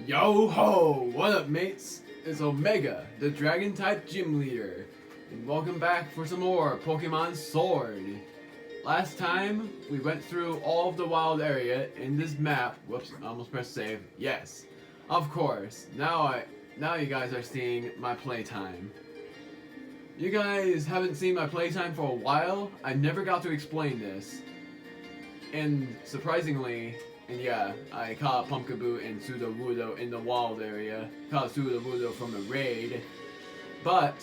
Yo ho! What up, mates? It's Omega, the Dragon type gym leader, and welcome back for some more Pokémon Sword. Last time, we went through all of the wild area in this map. Whoops, I almost pressed save. Yes, of course. Now you guys are seeing my playtime. You guys haven't seen my playtime for a while. I never got to explain this. And surprisingly, and yeah, I caught Pumpkaboo and Sudowoodo in the wild area. Caught Sudowoodo from a raid. But,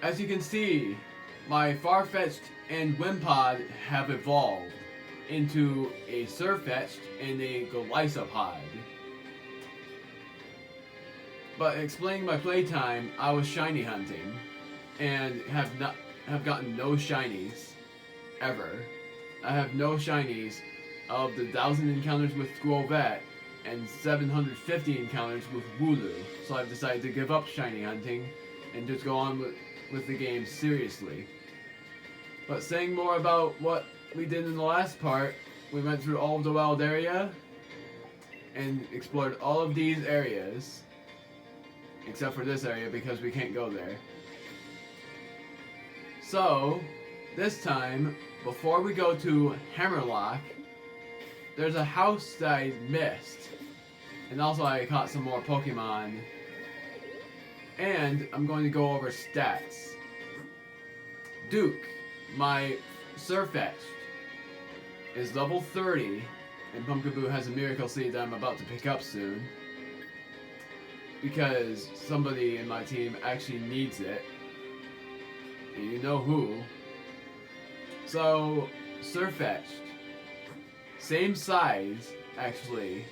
as you can see, my Farfetch'd and Wimpod have evolved into a Surfetch'd and a Golisopod. But explaining my playtime, I was shiny hunting and have gotten no shinies ever. I have no shinies of the 1,000 encounters with Squovette and 750 encounters with Wooloo. So I've decided to give up shiny hunting and just go on with the game seriously. But saying more about what we did in the last part, we went through all of the wild area and explored all of these areas. Except for this area because we can't go there. So, this time, before we go to Hammerlock, there's a house that I missed. And also I caught some more Pokemon. And I'm going to go over stats. Duke, my Surfetch'd, is level 30. And Pumpkaboo has a Miracle Seed that I'm about to pick up soon. Because somebody in my team actually needs it. And you know who. So, Surfetch'd. Same size, actually.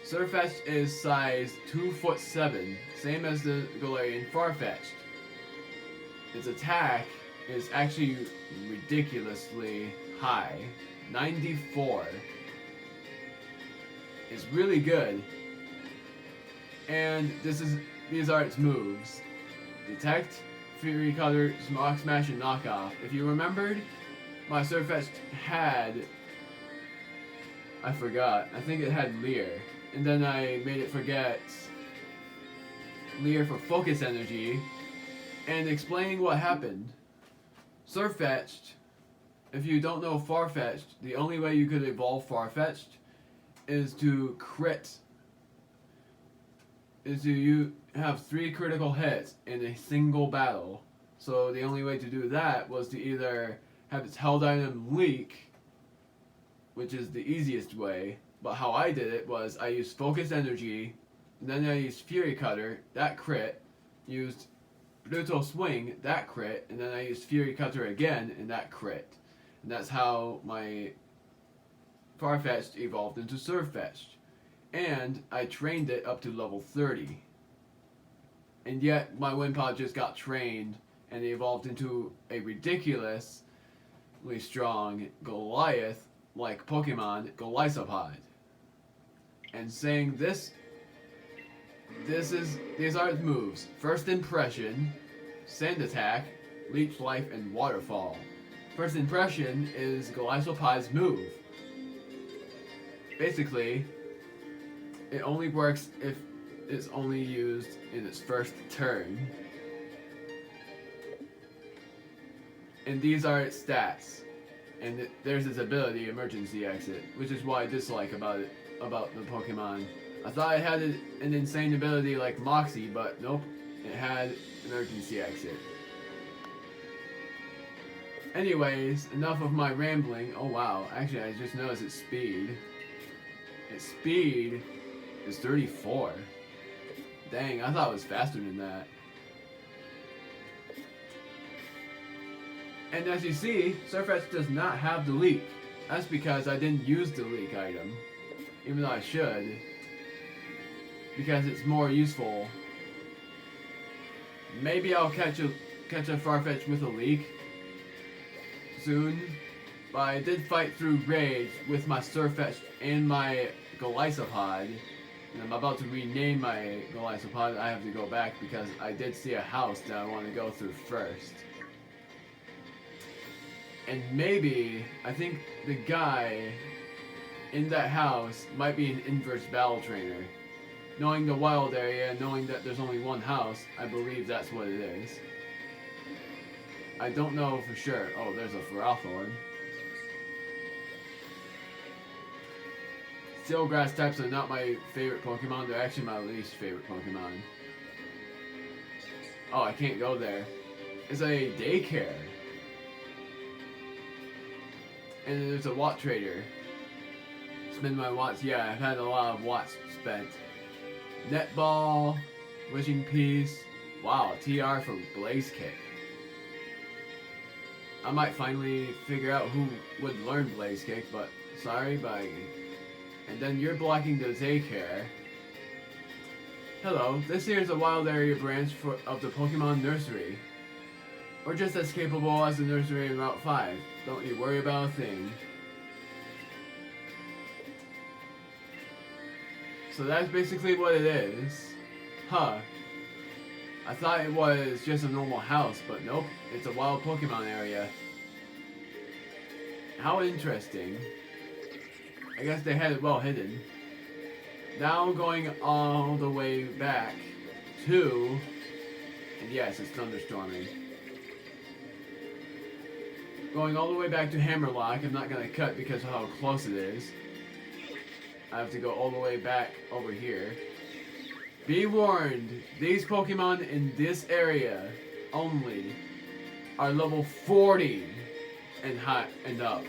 Surfetch'd is size 2'7", same as the Galarian Farfetch'd. Its attack is actually ridiculously high. 94. It's really good. And these are its moves. Detect, Fury Cutter, Rock Smash, and Knockoff. If you remembered, my Surfetch'd had... I forgot. I think it had Leer. And then I made it forget Leer for Focus Energy. And explaining what happened. Surfetch'd, if you don't know Farfetch'd, the only way you could evolve Farfetch'd is to crit. You have 3 critical hits in a single battle. So the only way to do that was to either have its held item leak, which is the easiest way, but how I did it was I used Focus Energy, and then I used Fury Cutter, that crit, used Brutal Swing, that crit, and then I used Fury Cutter again, and that crit. And that's how my Farfetch'd evolved into Surfetch'd. And I trained it up to level 30. And yet my Wimpod just got trained and it evolved into a ridiculously strong Goliath-like Pokemon, Golisopod. And saying these are its moves. First Impression, Sand Attack, Leech Life, and Waterfall. First Impression is Golisopod's move. Basically, it only works if it's only used in its first turn. And these are its stats. And there's its ability, Emergency Exit, which is what I dislike about the Pokemon. I thought it had an insane ability like Moxie, but nope, it had Emergency Exit. Anyways, enough of my rambling. Oh wow, actually I just noticed its speed. Its speed is 34. Dang, I thought it was faster than that. And as you see, Surfetch'd does not have the leak. That's because I didn't use the leak item. Even though I should. Because it's more useful. Maybe I'll catch a Farfetch'd with a leak soon. But I did fight through raids with my Surfetch'd and my Golisopod. And I'm about to rename my Golisopod. I have to go back because I did see a house that I want to go through first. And maybe, I think the guy in that house might be an inverse battle trainer. Knowing the wild area, knowing that there's only one house, I believe that's what it is. I don't know for sure. Oh, there's a Ferrothorn. Steel grass types are not my favorite Pokemon, they're actually my least favorite Pokemon. Oh, I can't go there. It's a daycare. And there's a Watt Trader. Spend my Watts. Yeah, I've had a lot of Watts spent. Netball. Wishing Piece. Wow, TR for Blaze Kick. I might finally figure out who would learn Blaze Kick, but sorry, bye. And then you're blocking the daycare. Hello, this here is a wild area branch of the Pokemon Nursery. We're just as capable as the nursery in Route 5. Don't you worry about a thing. So that's basically what it is. Huh. I thought it was just a normal house, but nope. It's a wild Pokemon area. How interesting. I guess they had it well hidden. Now going all the way back to... And yes, it's thunderstorming. Going all the way back to Hammerlock. I'm not going to cut because of how close it is. I have to go all the way back over here. Be warned, these Pokemon in this area only are level 40 and high and up.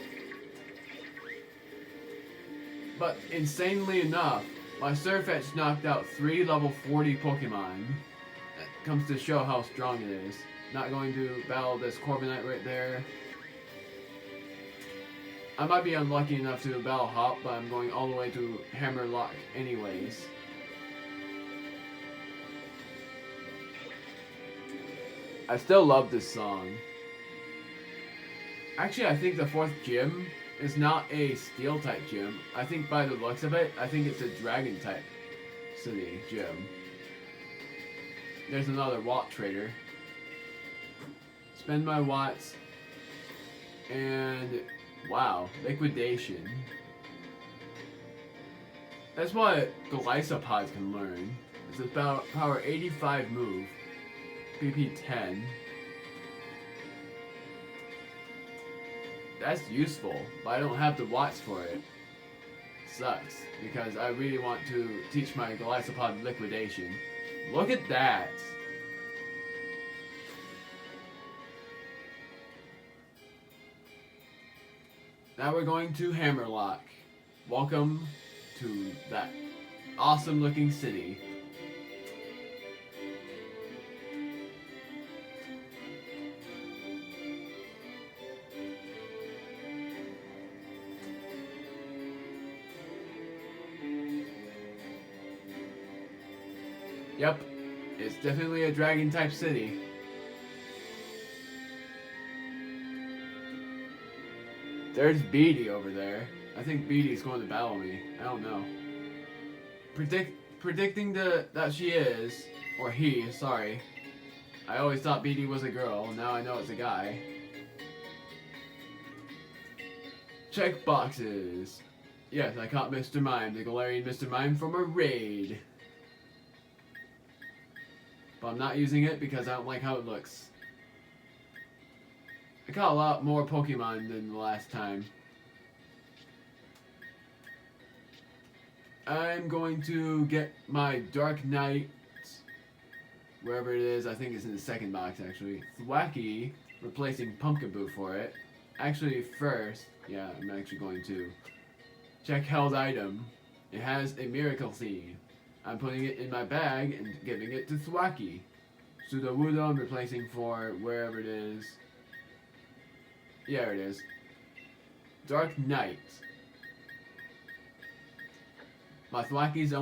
But insanely enough, my Surfetch knocked out 3 level 40 Pokemon. That comes to show how strong it is. Not going to battle this Corviknight right there. I might be unlucky enough to battle Hop, but I'm going all the way to Hammerlock anyways. I still love this song. Actually, I think the 4th gym is not a steel type gym. I think by the looks of it, I think it's a dragon type city gym. There's another Watt Trader. Spend my Watts. And wow, liquidation. That's what Goliath can learn. It's about power 85 move. PP 10. That's useful, but I don't have the Watts for it. Sucks, because I really want to teach my Goliath liquidation. Look at that! Now we're going to Hammerlock. Welcome to that awesome looking city. Yep, it's definitely a dragon type city. There's Beatty over there. I think Beatty's going to battle me. I don't know. Predicting that she is, or he, sorry. I always thought Beatty was a girl, now I know it's a guy. Check boxes. Yes, I caught Mr. Mime, the Galarian Mr. Mime from a raid. But I'm not using it because I don't like how it looks. I caught a lot more Pokemon than the last time. I'm going to get my Dark Knight, wherever it is. I think it's in the second box actually. Thwacky, replacing Pumpkaboo for it. Actually first, yeah, I'm actually going to check held item. It has a Miracle Seed. I'm putting it in my bag and giving it to Thwacky. Sudowoodo I'm replacing for wherever it is. Yeah, it is. Dark Knight. My Thwacky's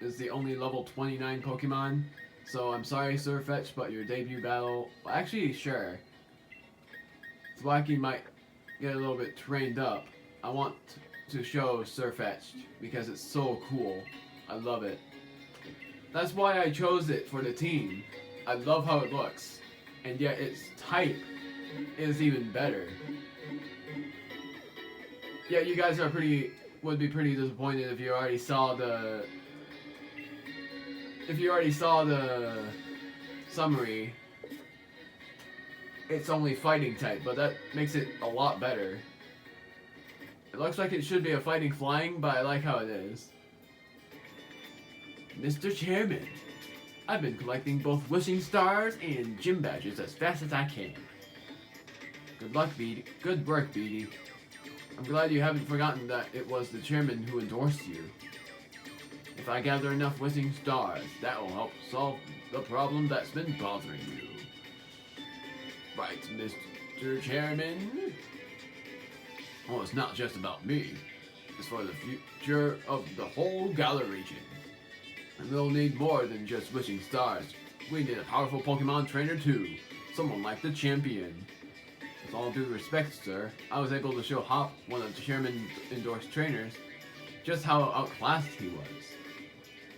is the only level 29 Pokemon. So I'm sorry, Surfetch, but your debut battle... Well, actually, sure. Thwacky might get a little bit trained up. I want to show Surfetch because it's so cool. I love it. That's why I chose it for the team. I love how it looks. And yet its type is even better. Yeah, you guys are would be pretty disappointed if you already saw the summary. It's only fighting type, but that makes it a lot better. It looks like it should be a fighting flying, but I like how it is. Mr. Chairman, I've been collecting both wishing stars and gym badges as fast as I can. Good luck, Beatty. Good work, Beatty. I'm glad you haven't forgotten that it was the chairman who endorsed you. If I gather enough wishing stars, that will help solve the problem that's been bothering you. Right, Mr. Chairman? Well, it's not just about me. It's for the future of the whole Galar region. And we'll need more than just wishing stars. We need a powerful Pokemon trainer too. Someone like the champion. With all due respect, sir, I was able to show Hop, one of the chairman-endorsed trainers, just how outclassed he was.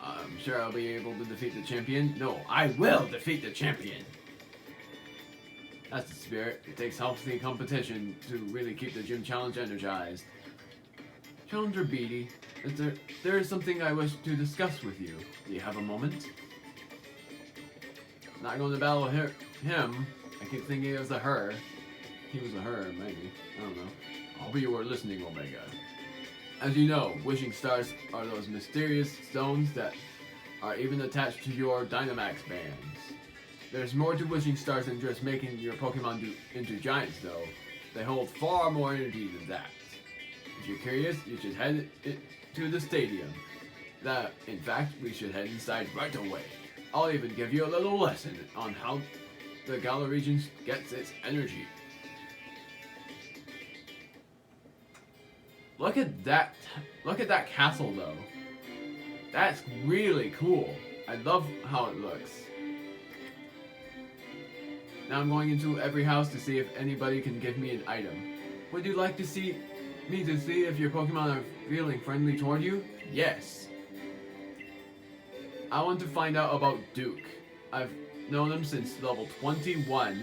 I'm sure I'll be able to defeat the champion. No, I will defeat the champion! That's the spirit. It takes healthy competition to really keep the gym challenge energized. Challenger Beatty, there is something I wish to discuss with you. Do you have a moment? I'm not going to battle him. I keep thinking it was a her. He was a her, maybe. I don't know. I'll be your listening Omega. As you know, wishing stars are those mysterious stones that are even attached to your Dynamax bands. There's more to wishing stars than just making your Pokemon into giants, though. They hold far more energy than that. If you're curious, you should head to the stadium. In fact, we should head inside right away. I'll even give you a little lesson on how the Galar region gets its energy. Look at that castle, though. That's really cool. I love how it looks. Now I'm going into every house to see if anybody can give me an item. Would you like to see if your Pokemon are feeling friendly toward you? Yes. I want to find out about Duke. I've known him since level 21.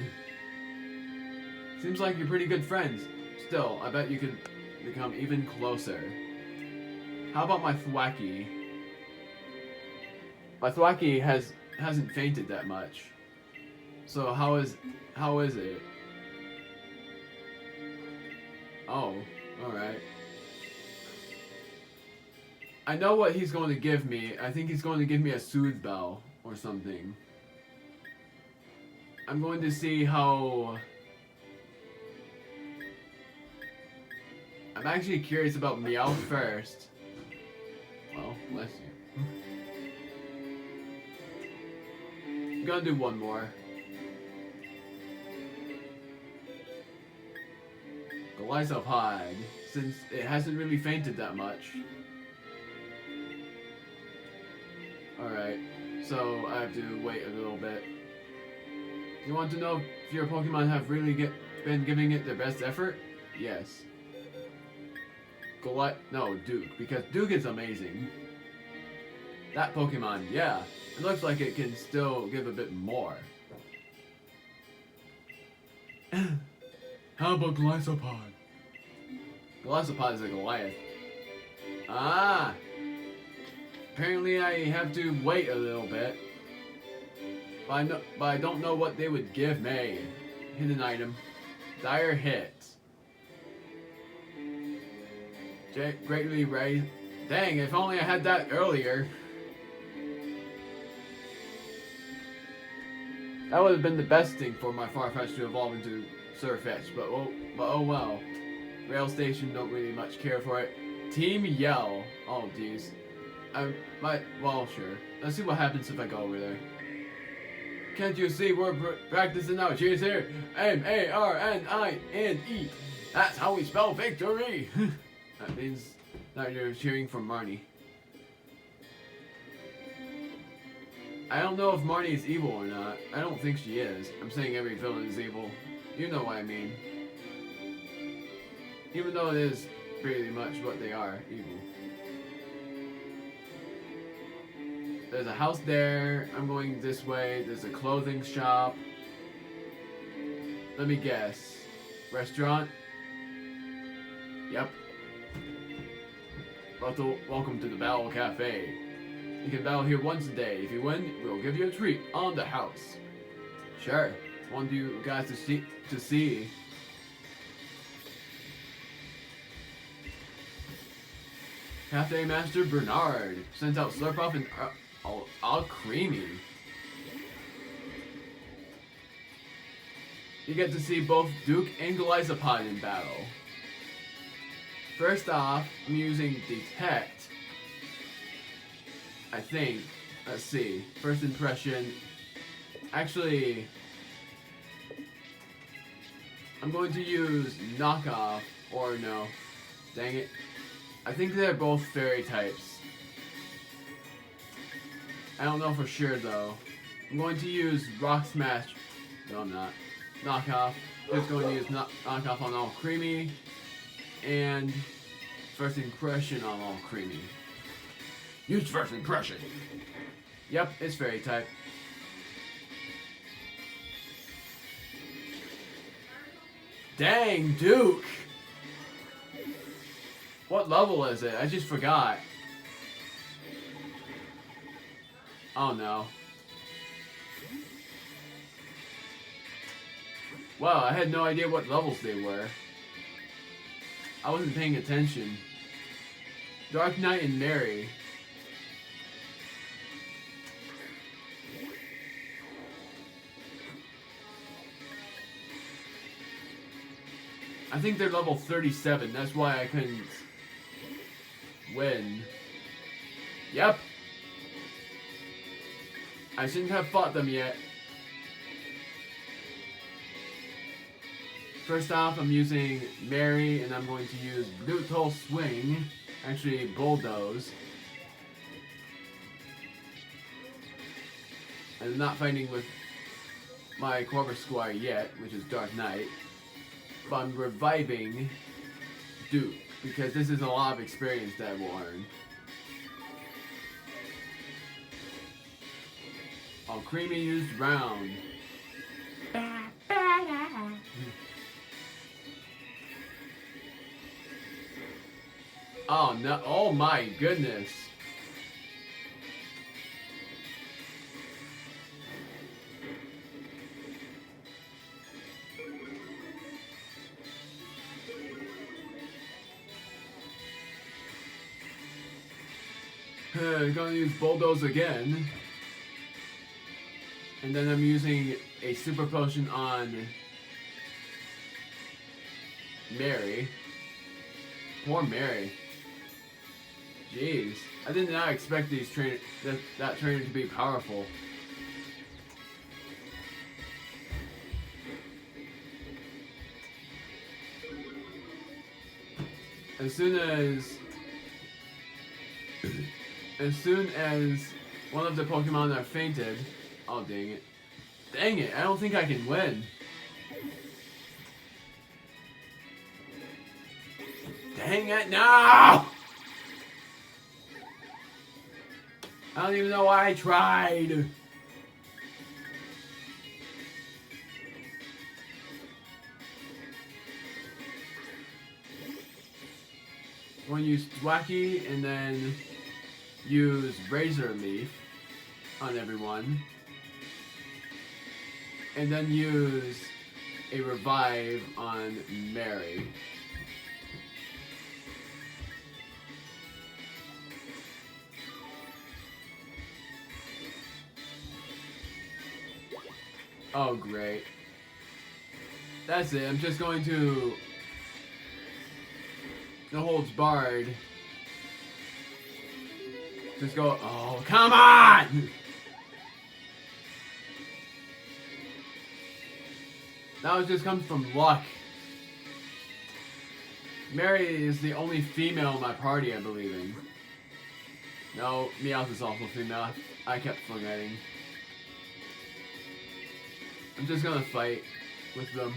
Seems like you're pretty good friends. Still, I bet you could become even closer. How about my Thwackey? My Thwackey hasn't fainted that much. So how is it? Oh, alright. I know what he's going to give me. I think he's going to give me a Soothe Bell or something. I'm going to see how... I'm actually curious about Meowth first. Well, bless you. I'm gonna do one more. Goliath, since it hasn't really fainted that much. Alright, so I have to wait a little bit. You want to know if your Pokemon have really been giving it their best effort? Yes. Duke, because Duke is amazing. That Pokemon, yeah, it looks like it can still give a bit more. How about Glycopod? Glycopod is a Goliath. Ah! Apparently I have to wait a little bit. But I don't know what they would give me. Hidden item. Dire hit. Greatly raised. Dang, if only I had that earlier. That would have been the best thing for my Farfetch to evolve into Surfetch, but oh well. Rail Station don't really much care for it. Team Yell. Oh geez. Well sure. Let's see what happens if I go over there. Can't you see we're practicing our cheers here? M-A-R-N-I-N-E. That's how we spell victory. That means that you're cheering for Marnie. I don't know if Marnie is evil or not. I don't think she is. I'm saying every villain is evil. You know what I mean. Even though it is pretty much what they are, evil. There's a house there. I'm going this way. There's a clothing shop. Let me guess. Restaurant? Yep. Welcome to the Battle Cafe. You can battle here once a day. If you win, we'll give you a treat on the house. Sure. Want you guys to see. Cafe Master Bernard sends out Slurp Off and all creamy. You get to see both Duke and Goliath in battle. First off, I'm using Detect. I think. Let's see. First impression. Actually, I'm going to use Knockoff, or no. Dang it. I think they're both fairy types. I don't know for sure though. I'm going to use Rock Smash. No, I'm not. Knockoff. Just going to use Knockoff on all creamy. And First Impression on all creamy. Use First Impression. Yep, it's fairy type. Dang, Duke! What level is it? I just forgot. Oh no. Wow, I had no idea what levels they were. I wasn't paying attention. Dark Knight and Mary. I think they're level 37, that's why I couldn't win. Yep. I shouldn't have fought them yet. First off, I'm using Mary, and I'm going to use Brutal Swing. Actually, Bulldoze. And I'm not fighting with my Corvus Squire yet, which is Dark Knight. But I'm reviving Duke, because this is a lot of experience that I will earn. All creamy used round. Oh no, oh my goodness. I'm gonna use Bulldoze again. And then I'm using a super potion on Mary. Poor Mary. Jeez. I did not expect these that trainer to be powerful. As soon as one of the Pokemon are fainted, oh dang it. Dang it, I don't think I can win. Dang it, no! I don't even know why I tried. I'm going to use Thwacky and then use Razor Leaf on everyone. And then use a Revive on Mary. Oh, great. That's it. I'm just going to... No holds barred. Just go... Oh, come on! That just comes from luck. Mary is the only female in my party, I believe in. No, Meowth is also female. I kept forgetting. I'm just gonna fight with them.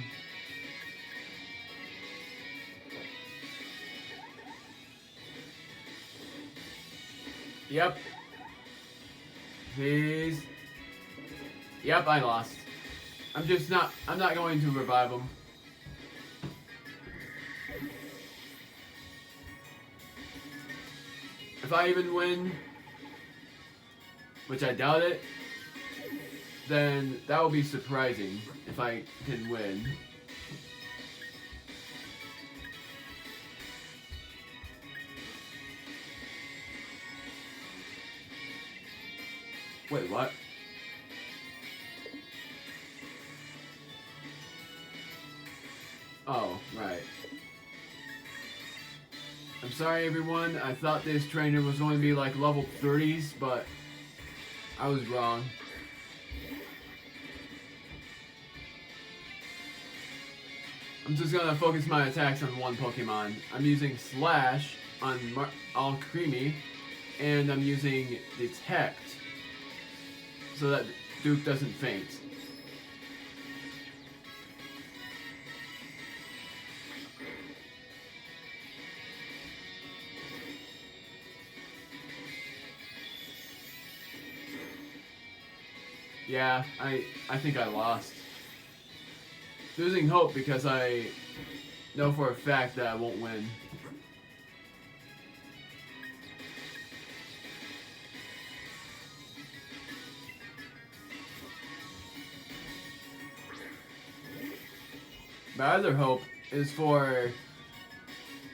Yep. Please. Yep, I lost. I'm not going to revive them. If I even win, which I doubt it, then that will be surprising if I can win. Wait, what? Oh, right. I'm sorry everyone, I thought this trainer was going to be like level 30s, but I was wrong. I'm just gonna focus my attacks on one Pokemon. I'm using Slash on all Creamy, and I'm using Detect so that Duke doesn't faint. Yeah, I think I lost. Losing hope because I know for a fact that I won't win. My other hope is for,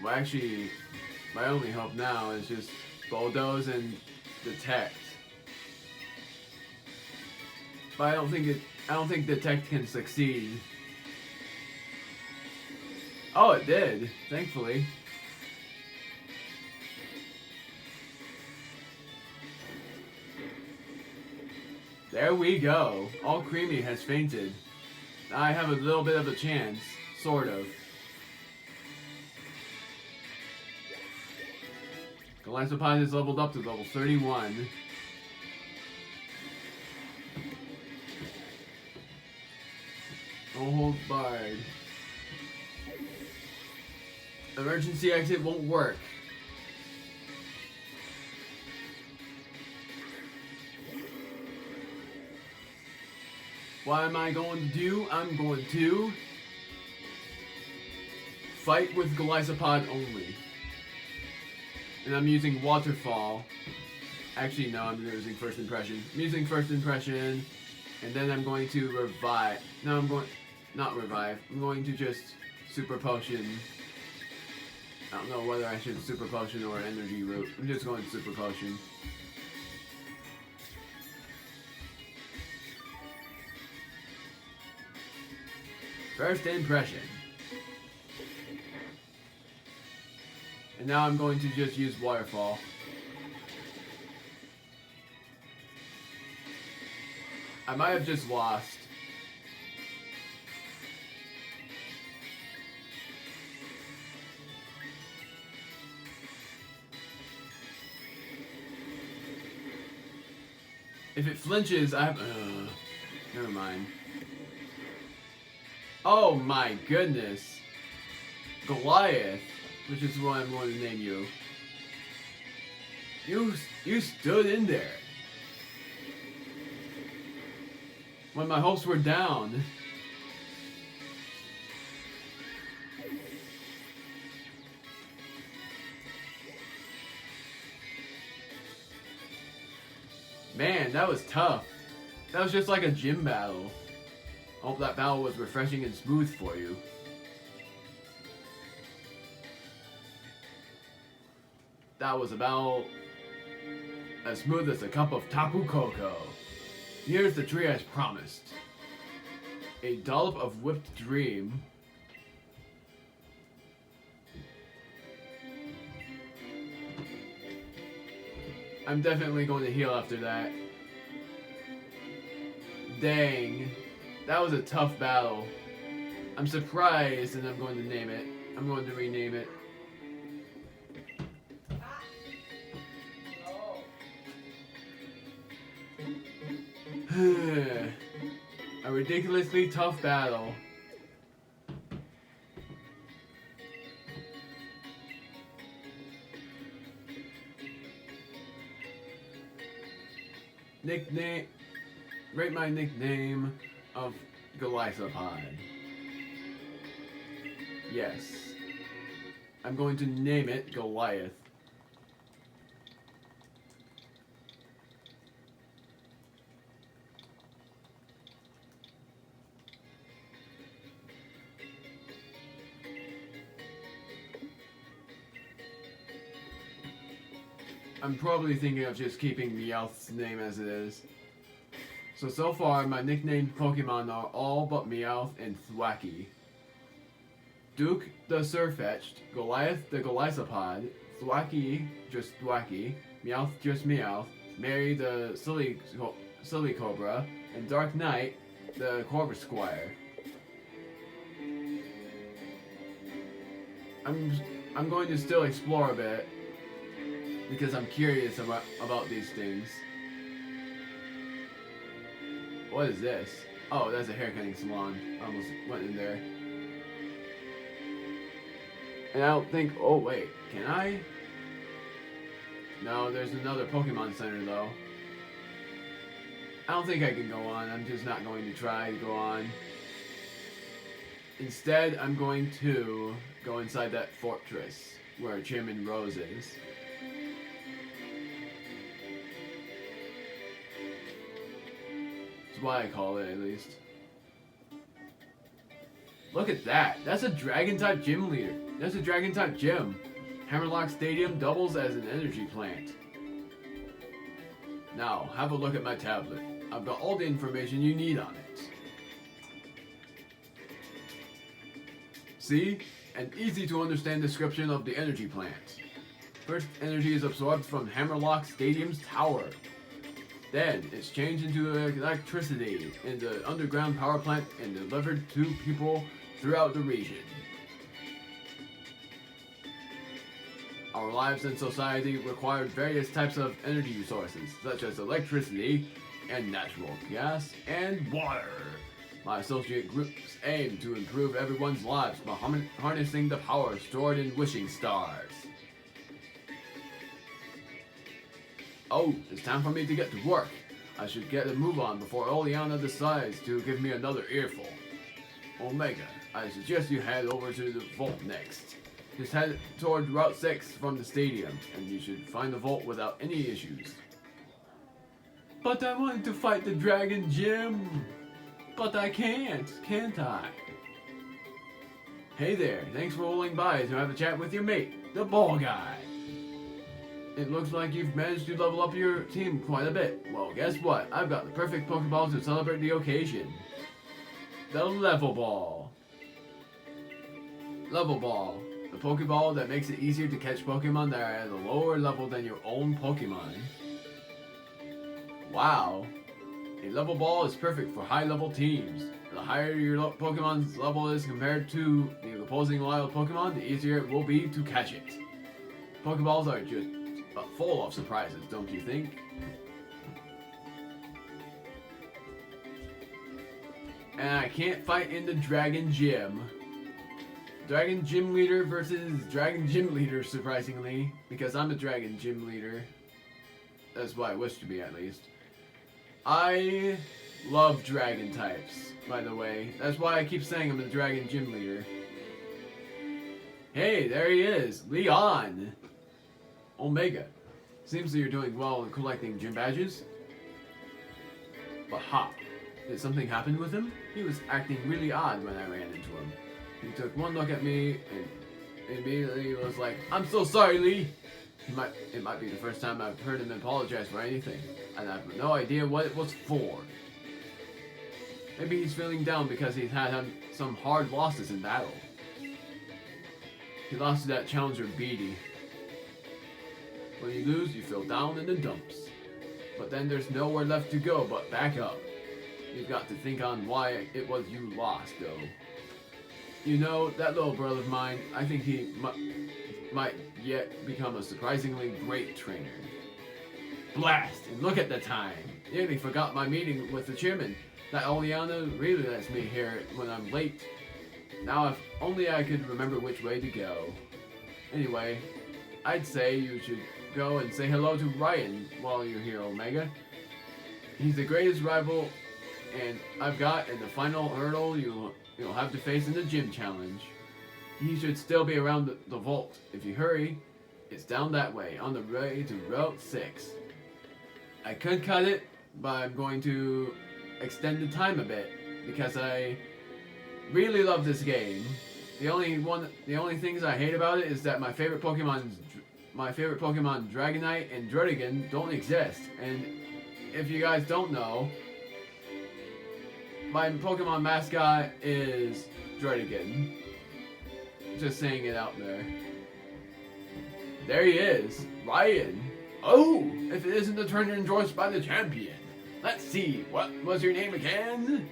well actually, my only hope now is just Bulldoze and Detect. But I don't think Detect can succeed. Oh, it did, thankfully. There we go. All Creamy has fainted. I have a little bit of a chance, sort of. Goliath is leveled up to level 31. No hold barred. Emergency exit won't work. What am I going to do? I'm going to fight with Goliath only. And I'm using Waterfall. Actually, no, I'm using First Impression. I'm using First Impression, and then I'm going to revive. No, I'm going... Not revive. I'm going to just Super Potion. I don't know whether I should Super Potion or Energy Root. I'm just going Super Potion. First Impression. And now I'm going to just use Waterfall. I might have just lost. If it flinches, I have... never mind. Oh my goodness. Goliath, which is what I'm going to name you. You stood in there. When my hopes were down. Man, that was tough. That was just like a gym battle. Hope that battle was refreshing and smooth for you. That was a battle as smooth as a cup of Tapu Koko. Here's the tree as promised. A dollop of whipped dream. I'm definitely going to heal after that. Dang. That was a tough battle. I'm surprised, and I'm going to name it. I'm going to rename it. A ridiculously tough battle. Nickname. Rate my nickname of Goliath. Yes. I'm going to name it Goliath. I'm probably thinking of just keeping Meowth's name as it is. So far, my nicknamed Pokemon are all but Meowth and Thwacky. Duke the Surfetched, Goliath the Golisopod, Thwacky just Thwacky, Meowth just Meowth, Mary the Silly Cobra, and Dark Knight the Corvisquire. I'm going to still explore a bit because I'm curious about these things. What is this? Oh, that's a haircutting salon. I almost went in there. And I don't think... Oh, wait. Can I? No, there's another Pokemon Center, though. I don't think I can go on. I'm just not going to try to go on. Instead, I'm going to go inside that fortress where Chairman Rose is. That's why I call it, at least. Look at that. That's a Dragon-type gym leader. That's a Dragon-type gym. Hammerlock Stadium doubles as an energy plant. Now, have a look at my tablet. I've got all the information you need on it. See? An easy to understand description of the energy plant. First, energy is absorbed from Hammerlock Stadium's tower. Then, it's changed into electricity in the underground power plant and delivered to people throughout the region. Our lives and society required various types of energy resources, such as electricity and natural gas and water. My associate groups aim to improve everyone's lives by harnessing the power stored in wishing stars. Oh, it's time for me to get to work. I should get a move on before Oleana decides to give me another earful. Omega, I suggest you head over to the vault next. Just head toward Route 6 from the stadium, and you should find the vault without any issues. But I wanted to fight the Dragon Gym! But I can't I? Hey there, thanks for rolling by to have a chat with your mate, the ball guy. It looks like you've managed to level up your team quite a bit. Well, guess what? I've got the perfect Pokeball to celebrate the occasion. The Level Ball. Level Ball. The Pokeball that makes it easier to catch Pokemon that are at a lower level than your own Pokemon. Wow. A Level Ball is perfect for high-level teams. The higher your Pokemon's level is compared to the opposing wild Pokemon, the easier it will be to catch it. Pokeballs are just full of surprises, don't you think? And I can't fight in the Dragon Gym. Dragon Gym Leader versus Dragon Gym Leader, surprisingly, because I'm a Dragon Gym Leader. That's what I wish to be, at least. I love Dragon types, by the way. That's why I keep saying I'm the Dragon Gym Leader. Hey, there he is, Leon! Omega. Seems that you're doing well in collecting gym badges. But Hop, did something happen with him? He was acting really odd when I ran into him. He took one look at me and immediately was like, "I'm so sorry, Lee." It might be the first time I've heard him apologize for anything, and I have no idea what it was for. Maybe he's feeling down because he's had some hard losses in battle. He lost to that challenger Beatty. When you lose, you feel down in the dumps. But then there's nowhere left to go but back up. You've got to think on why it was you lost, though. You know, that little brother of mine, I think he might yet become a surprisingly great trainer. Blast! And look at the time. Nearly forgot my meeting with the chairman. That Oleana really lets me hear it when I'm late. Now if only I could remember which way to go. Anyway, I'd say you should go and say hello to Ryan while you're here, Omega. He's the greatest rival and I've got in the final hurdle you'll have to face in the gym challenge. He should still be around the vault. If you hurry, it's down that way, on the way to Route 6. I could cut it, but I'm going to extend the time a bit, because I really love this game. The only things I hate about it is that my favorite Pokemon my favorite Pokemon, Dragonite and Druddigon, don't exist. And if you guys don't know, my Pokemon mascot is Druddigon. Just saying it out there. There he is, Ryan. Oh, if it isn't the trainer endorsed by the champion. Let's see, what was your name again?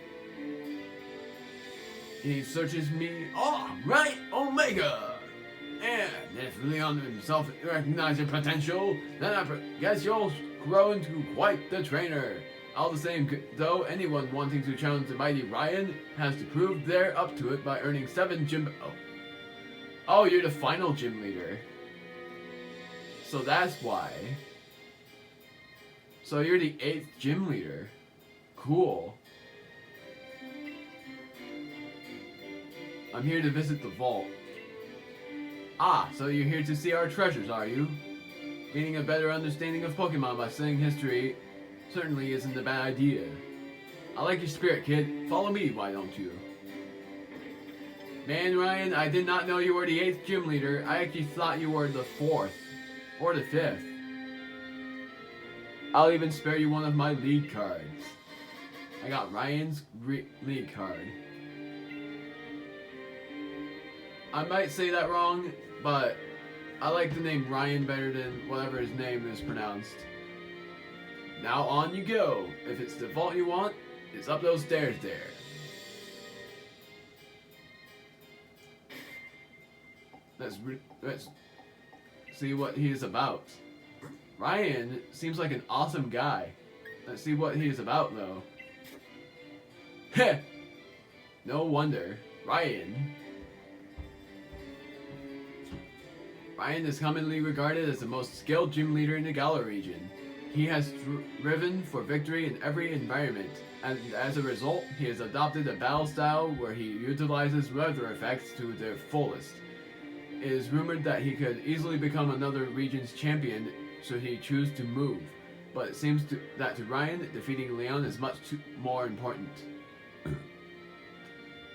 He searches me. Oh, right, Omega. And if Leon himself recognizes your potential, then I guess you'll grow into quite the trainer. All the same, though, anyone wanting to challenge the mighty Ryan has to prove they're up to it by earning 7 gym... Oh, you're the final gym leader. So that's why. So you're the 8th gym leader. Cool. I'm here to visit the vault. Ah, so you're here to see our treasures, are you? Gaining a better understanding of Pokemon by studying history certainly isn't a bad idea. I like your spirit, kid. Follow me, why don't you? Man, Ryan, I did not know you were the 8th gym leader. I actually thought you were the 4th. Or the 5th. I'll even spare you one of my lead cards. I got Ryan's lead card. I might say that wrong, but I like the name Ryan better than whatever his name is pronounced. Now on you go. If it's the vault you want, it's up those stairs there. Let's see what he is about. Ryan seems like an awesome guy. Let's see what he is about, though. Heh! No wonder. Ryan is commonly regarded as the most skilled gym leader in the Galar region. He has striven for victory in every environment, and as a result, he has adopted a battle style where he utilizes weather effects to their fullest. It is rumored that he could easily become another region's champion should he choose to move, but it seems that to Ryan, defeating Leon is much more important.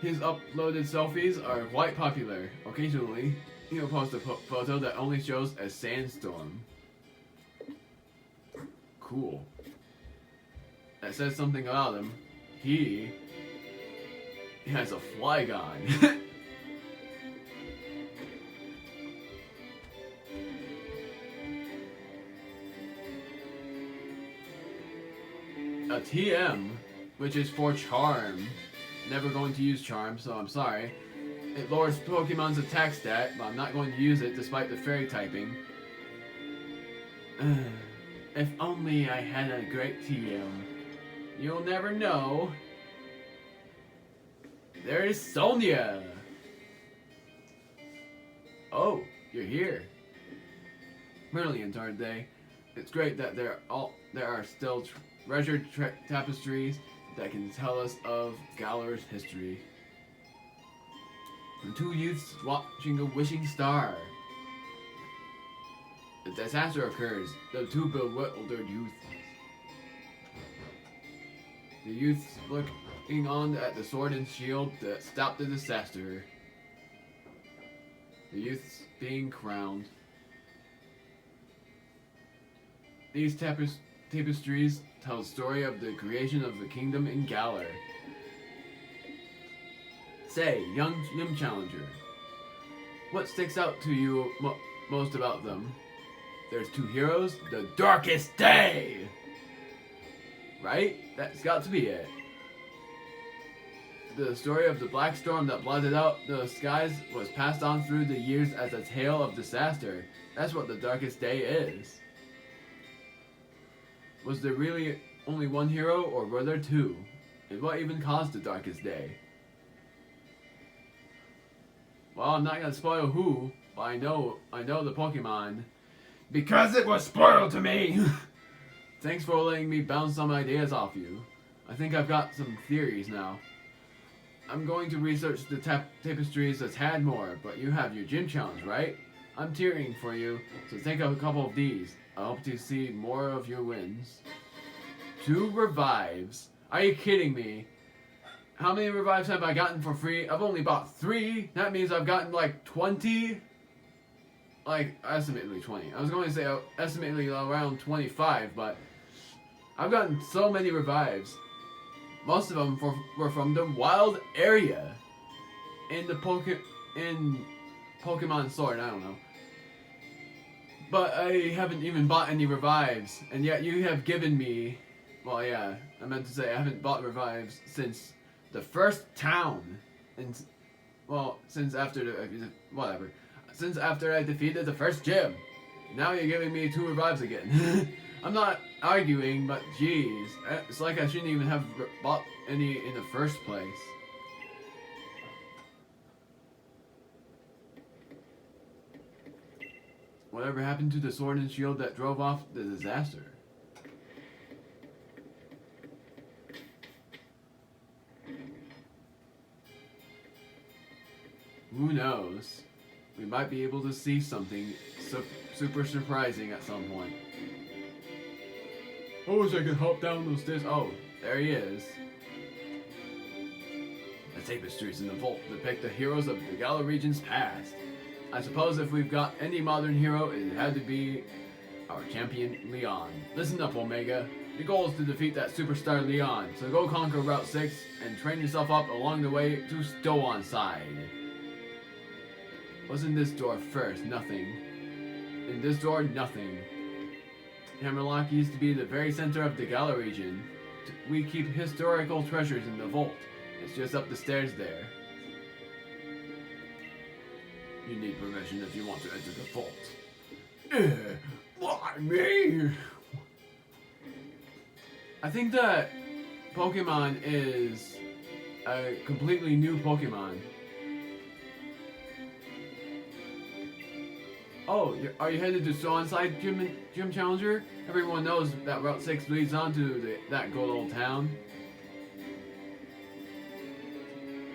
His uploaded selfies are quite popular. Occasionally, he'll post a photo that only shows a sandstorm. Cool. That says something about him. He has a Flygon. A TM, which is for Charm. Never going to use Charm, so I'm sorry. It lowers Pokemon's attack stat, but I'm not going to use it despite the fairy typing. If only I had a great TM. You'll never know. There is Sonia! Oh, you're here. Brilliant, aren't they? It's great that there are still treasured tapestries that can tell us of Galar's history. The 2 youths watching a wishing star. A disaster occurs. The 2 bewildered youths. The youths looking on at the sword and shield that stopped the disaster. The youths being crowned. These tapestries tell the story of the creation of the kingdom in Galar. Say, young gym challenger, what sticks out to you most about them? There's 2 heroes, the darkest day! Right? That's got to be it. The story of the black storm that blotted out the skies was passed on through the years as a tale of disaster. That's what the darkest day is. Was there really only 1 hero, or were there 2? And what even caused the darkest day? Well, I'm not gonna spoil who, but I know the Pokemon. Because it was spoiled to me! Thanks for letting me bounce some ideas off you. I think I've got some theories now. I'm going to research the tapestries a tad more, but you have your gym challenge, right? I'm cheering for you, so take a couple of these. I hope to see more of your wins. 2 revives? Are you kidding me? How many revives have I gotten for free? I've only bought 3. That means I've gotten like 20. like estimately 20. I was going to say estimately around 25, but I've gotten so many revives. Most of them were from the wild area in the Pokemon Sword. I don't know. But I haven't even bought any revives, and yet you have given me... Well, yeah, I meant to say I haven't bought revives since the first town. And, well, since after the... whatever. Since after I defeated the first gym. Now you're giving me 2 revives again. I'm not arguing, but geez. It's like I shouldn't even have bought any in the first place. Whatever happened to the sword and shield that drove off the disaster? Who knows? We might be able to see something super surprising at some point. I wish I could hop down those stairs. Oh, there he is. The tapestries in the vault depict the heroes of the Galar region's past. I suppose if we've got any modern hero, it had to be our champion, Leon. Listen up, Omega. Your goal is to defeat that superstar Leon, so go conquer Route 6 and train yourself up along the way to Stow side. What's in this door first? Nothing. In this door, nothing. Hammerlock used to be the very center of the Galar region. We keep historical treasures in the vault. It's just up the stairs there. You need permission if you want to enter the vault. Why me? I think that Pokemon is a completely new Pokemon. Oh, are you headed to Swanside Gym Challenger? Everyone knows that Route 6 leads on to that good old town.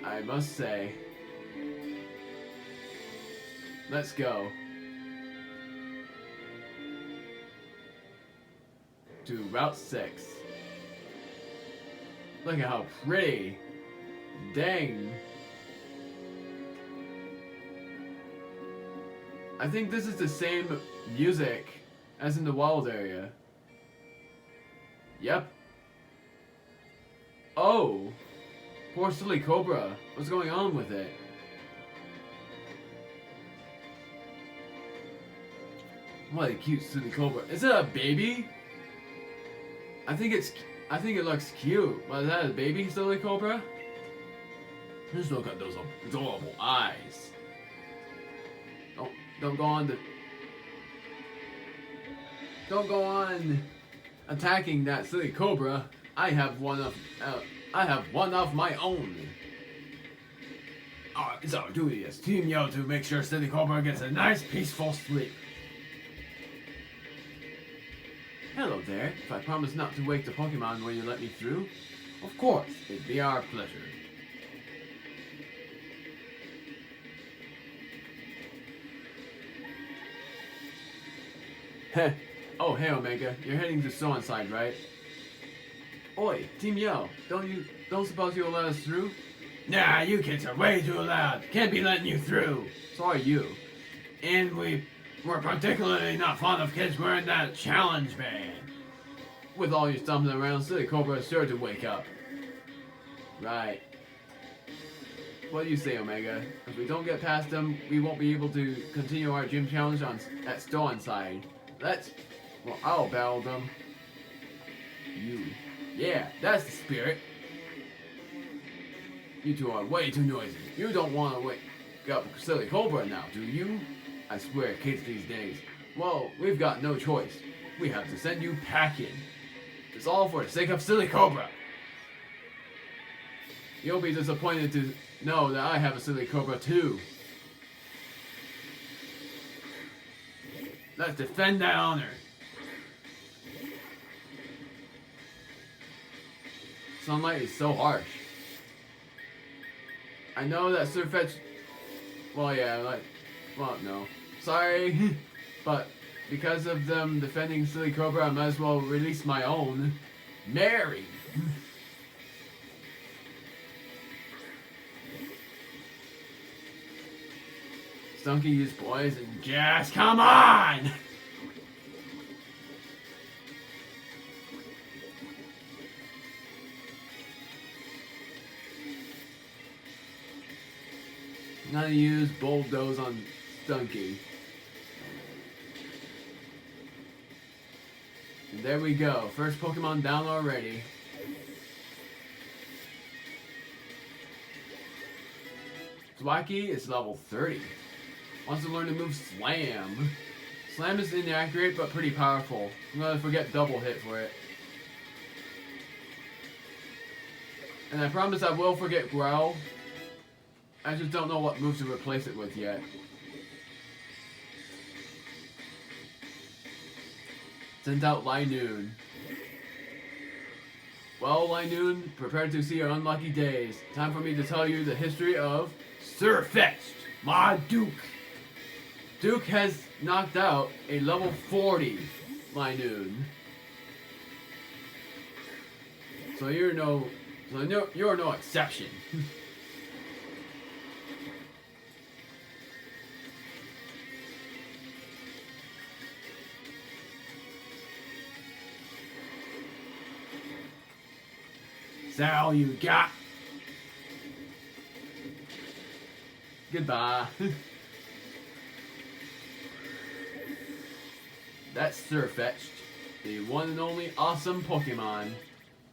I must say. Let's go. To Route 6. Look at how pretty. Dang. I think this is the same music as in the wild area. Yep. Oh. Poor silly Cobra. What's going on with it? What a cute silly Cobra. Is it a baby? I think it looks cute. But is that a baby silly Cobra? Just look at those adorable eyes. Don't go on attacking that silly Cobra. I have one of my own. It's our duty as Team Yo to make sure silly Cobra gets a nice peaceful sleep. Hello there. If I promise not to wake the Pokemon when you let me through, of course, it'd be our pleasure. Heh. Oh, hey Omega, you're heading to Side, right? Oi, Team Yo, don't suppose you'll let us through? Nah, you kids are way too loud. Can't be letting you through. So are you. And we're particularly not fond of kids wearing that challenge band. With all you stumbling around, silly Cobra is sure to wake up. Right. What do you say, Omega? If we don't get past them, we won't be able to continue our gym challenge at Side. Well, I'll battle them. You. Yeah, that's the spirit. You two are way too noisy. You don't want to wake up silly Cobra now, do you? I swear, kids these days. Well, we've got no choice. We have to send you packing. It's all for the sake of silly Cobra. You'll be disappointed to know that I have a silly Cobra too. Let's defend that honor. Sunlight is so harsh. I know that Surfetch... Well, yeah, no. Sorry, but because of them defending silly Cobra, I might as well release my own. Mary! Stunky used poison. Jazz, come on! I'm gonna use Bulldoze on Stunky. And there we go. First Pokemon down already. Thwacky is level 30. Wants to learn the move Slam. Slam is inaccurate but pretty powerful. I'm gonna forget Double Hit for it. And I promise I will forget Growl. I just don't know what move to replace it with yet. Sent out Linoon. Well, Linoon, prepare to see your unlucky days. Time for me to tell you the history of Surfetched, my Duke. Duke has knocked out a level 40 Linoon. So you're no exception. That's all you got. Goodbye. That's Surfetched, the one and only awesome Pokemon.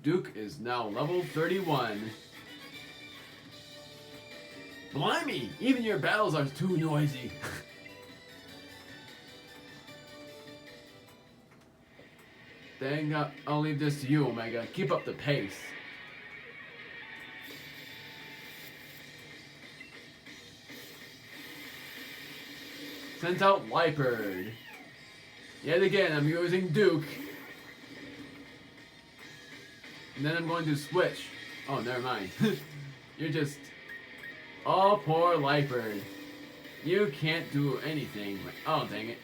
Duke is now level 31. Blimey, even your battles are too noisy. Dang, I'll leave this to you, Omega. Keep up the pace. Sent out Liepard. Yet again, I'm using Duke. And then I'm going to switch. Oh, never mind. You're just... Oh, poor Liepard. You can't do anything. Oh, dang it.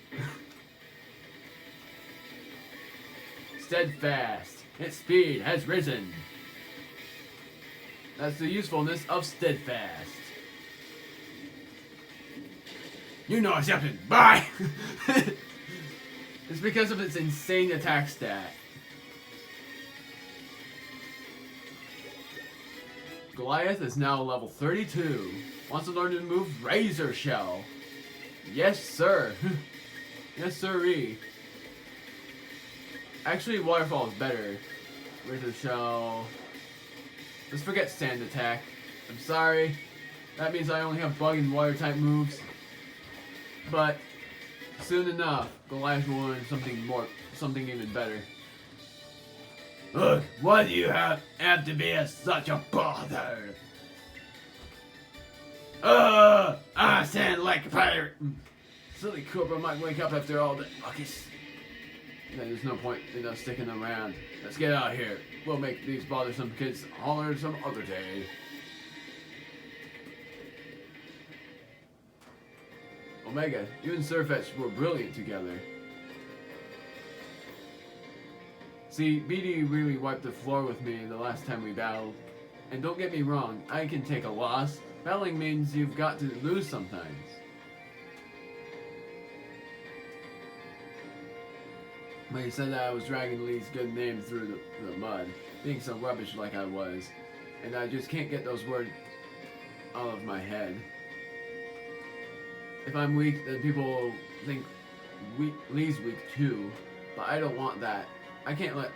Steadfast. Its speed has risen. That's the usefulness of Steadfast. You know accepted. Bye! It's because of its insane attack stat. Goliath is now level 32. Wants to learn the move Razor Shell. Yes, sir. Yes, sirree. Actually, Waterfall is better. Razor Shell. Let's forget Sand Attack. I'm sorry. That means I only have Bug and Water type moves. But soon enough, Goliath will learn something even better. Look, why do you have to be such a bother? I sound like a pirate. Silly Cobra might wake up after all the ruckus. There's no point in us sticking around. Let's get out of here. We'll make these bothersome kids holler some other day. Omega, you and Surfetched were brilliant together. See, BD really wiped the floor with me the last time we battled. And don't get me wrong, I can take a loss. Battling means you've got to lose sometimes. But he said that I was dragging Lee's good name through the mud, being so rubbish like I was. And I just can't get those words out of my head. If I'm weak, then people will think Lee's weak too. But I don't want that. I can't let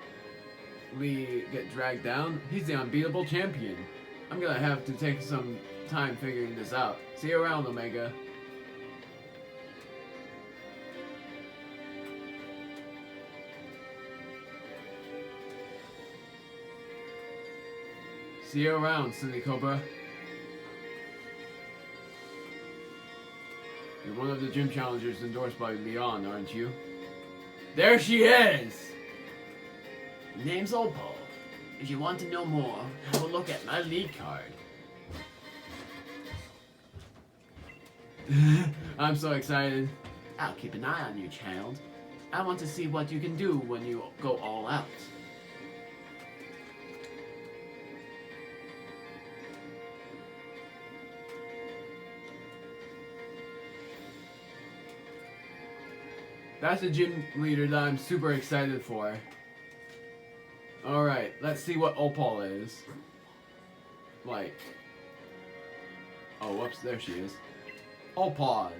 Lee get dragged down. He's the unbeatable champion. I'm gonna have to take some time figuring this out. See you around, Omega. See you around, Silly Cobra. You're one of the gym challengers endorsed by Leon, aren't you? There she is! Name's Opal. If you want to know more, have a look at my lead card. I'm so excited. I'll keep an eye on you, child. I want to see what you can do when you go all out. That's a gym leader that I'm super excited for. Alright, let's see what Opal is. Like. Oh, whoops, there she is. Opal.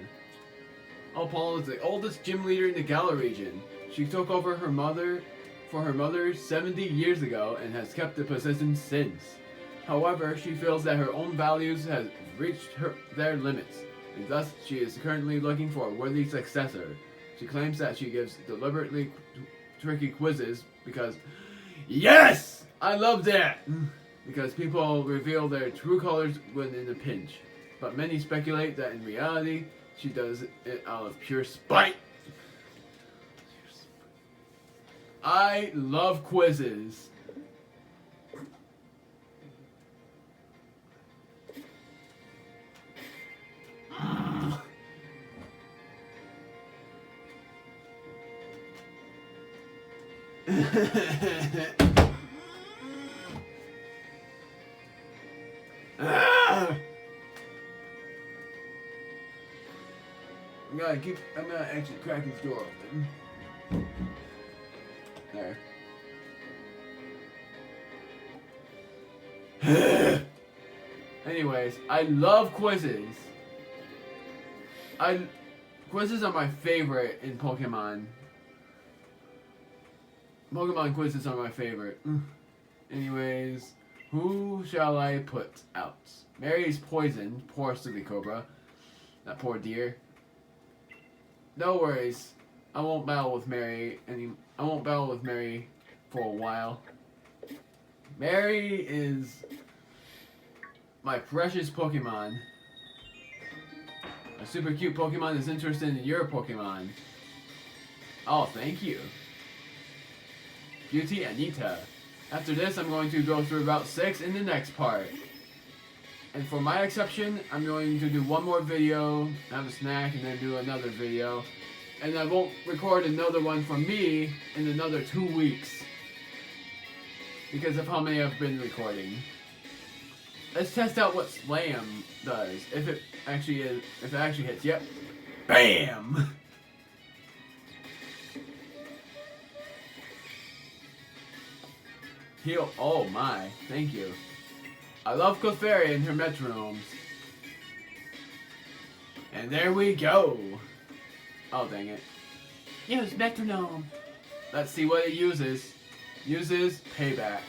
Opal is the oldest gym leader in the Gala region. She took over her mother 70 years ago and has kept the position since. However, she feels that her own values have reached their limits, and thus she is currently looking for a worthy successor. She claims that she gives deliberately tricky quizzes because... Yes! I love that! Because people reveal their true colors when in a pinch. But many speculate that in reality, she does it out of pure spite. I love quizzes. I'm gonna actually crack his door open. There. Anyways, I love quizzes. Quizzes are my favorite in Pokemon. Pokemon quizzes are my favorite. Anyways, who shall I put out? Mary's poisoned. Poor silly Cobra. That poor deer. No worries. I won't battle with Mary for a while. Mary is my precious Pokemon. A super cute Pokemon is interested in your Pokemon. Oh, thank you. Beauty Anita. After this, I'm going to go through Route 6 in the next part. And for my exception, I'm going to do one more video, have a snack, and then do another video. And I won't record another one for me in another 2 weeks. Because of how many I've been recording. Let's test out what Slam does. If it actually hits. Yep. BAM! Heal. Oh my. Thank you. I love Clefairy and her metronomes. And there we go. Oh, dang it. Use metronome. Let's see what it uses. Uses payback.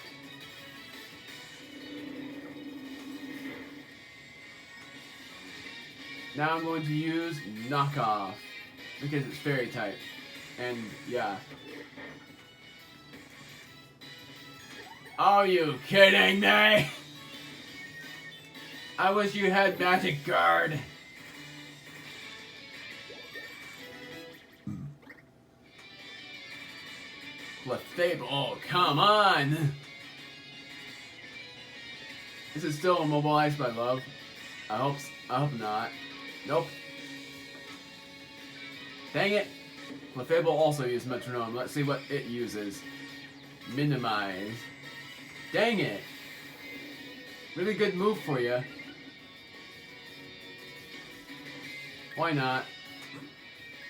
Now I'm going to use knockoff. Because it's fairy type. And yeah. Are you kidding me? I wish you had Magic Guard. Clefable, oh come on! Is it still immobilized by love? I hope not. Nope. Dang it! Clefable also used metronome. Let's see what it uses. Minimize. Dang it! Really good move for you. Why not?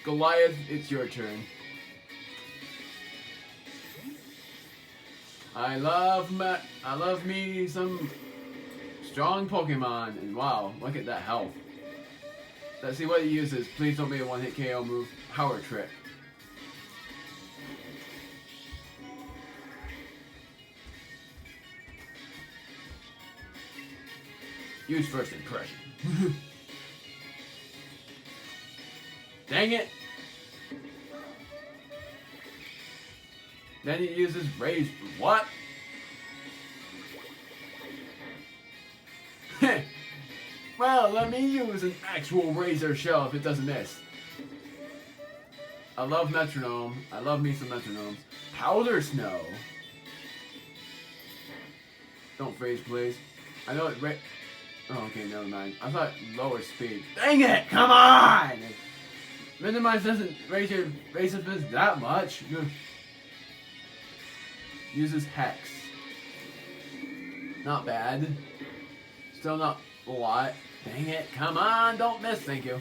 Goliath, it's your turn. I love me some strong Pokemon, and wow, look at that health. Let's see what it uses. Please don't be a one-hit KO move. Power Trick. Use first impression. Dang it! Then it uses Rage. What? Well, let me use an actual Razor Shell if it doesn't miss. I love metronome. I love me some metronomes. Powder Snow. Don't freeze, please. I know it. Oh, okay, never mind. I thought lower speed. Dang it! Come on! Minimize doesn't raise your base defense that much. Uses Hex. Not bad. Still not a lot. Dang it. Come on. Don't miss. Thank you.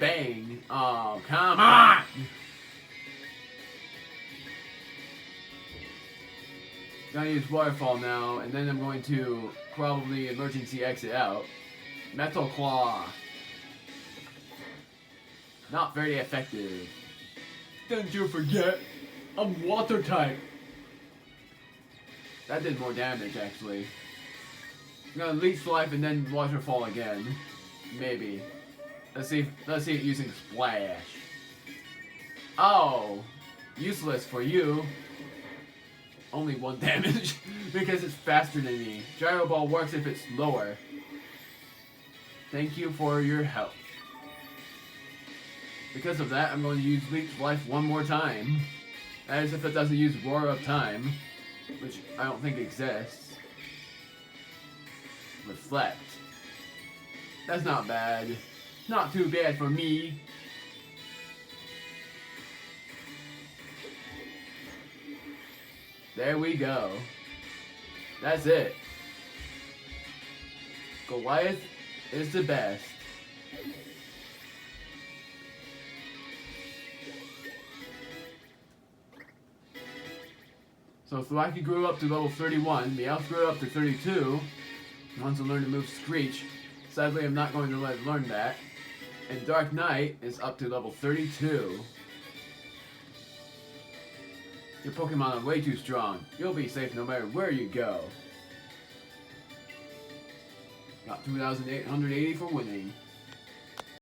Bang. Oh, come on. Gonna use Waterfall now, and then I'm going to probably emergency exit out. Metal Claw. Not very effective. Didn't you forget? I'm water type. That did more damage actually. I'm gonna Leech Life and then Waterfall again. Maybe. Let's see it using Splash. Oh! Useless for you. Only 1 damage because it's faster than me. Gyro Ball works if it's lower. Thank you for your help. Because of that, I'm going to use Leech Life one more time. That is if it doesn't use Roar of Time, which I don't think exists. Reflect. That's not bad. Not too bad for me. There we go. That's it. Goliath is the best. So Thwacky grew up to level 31, Meowth grew up to 32, wants to learn to move Screech. Sadly, I'm not going to let it learn that. And Dark Knight is up to level 32. Your Pokemon are way too strong. You'll be safe no matter where you go. Got 2,880 for winning.